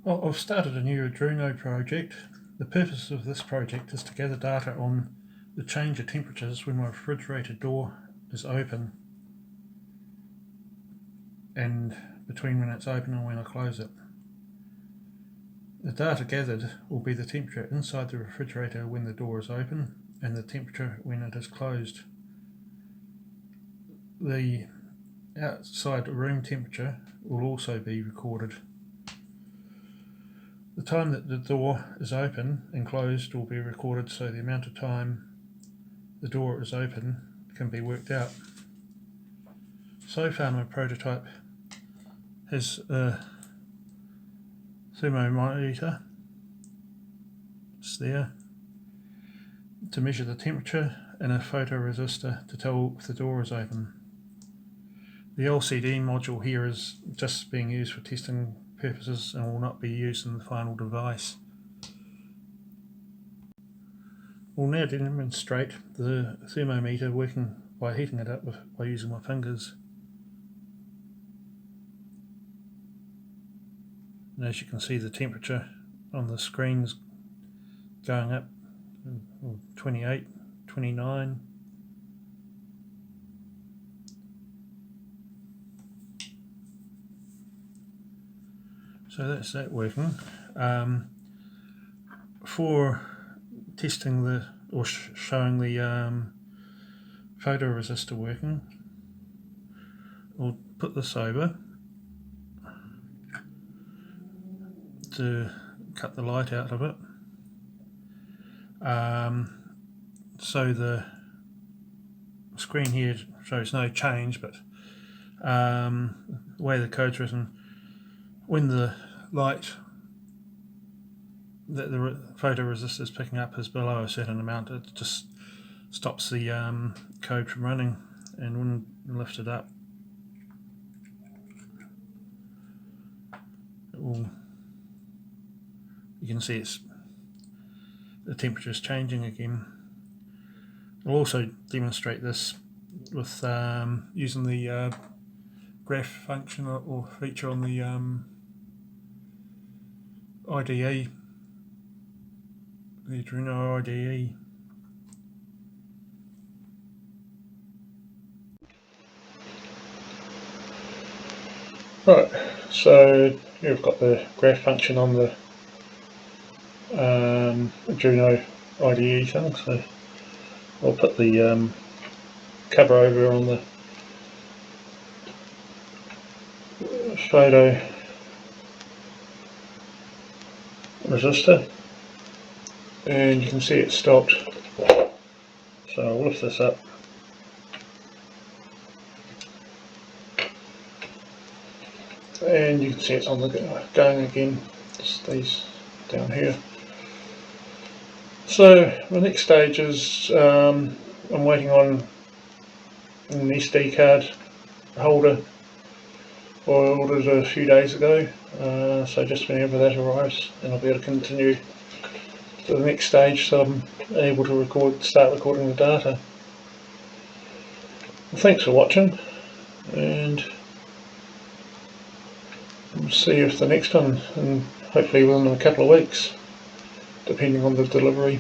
Well, I've started a new Arduino project. The purpose of this project is to gather data on the change of temperatures when my refrigerator door is open and between when it's open and when I close it. The data gathered will be the temperature inside the refrigerator when the door is open and the temperature when it is closed. The outside room temperature will also be recorded. The time that the door is open and closed will be recorded, so the amount of time the door is open can be worked out. So far my prototype has a thermometer, it's there, to measure the temperature, and a photoresistor to tell if the door is open. The LCD module here is just being used for testing purposes and will not be used in the final device. We'll now demonstrate the thermometer working by heating it up by using my fingers. And as you can see, the temperature on the screen's going up, 28, 29. So that's that working. For testing showing the photoresistor working, we'll put this over to cut the light out of it. So the screen here shows no change, but the way the code's written, when the light that the photoresistor is picking up is below a certain amount, it just stops the code from running. And when you lift it up, you can see the temperature is changing again. I'll also demonstrate this with using the graph function or feature on the IDE, the Arduino IDE. Right, so you've got the graph function on the Arduino IDE thing, so I'll put the cover over on the photo resistor, and you can see it stopped. So I'll lift this up. And you can see it's on the going again, just these down here. So the next stage is I'm waiting on an SD card holder I ordered a few days ago, so just whenever that arrives, and I'll be able to continue to the next stage, so I'm able to start recording the data. Well, thanks for watching, and we'll see you for the next one, and hopefully within a couple of weeks, depending on the delivery.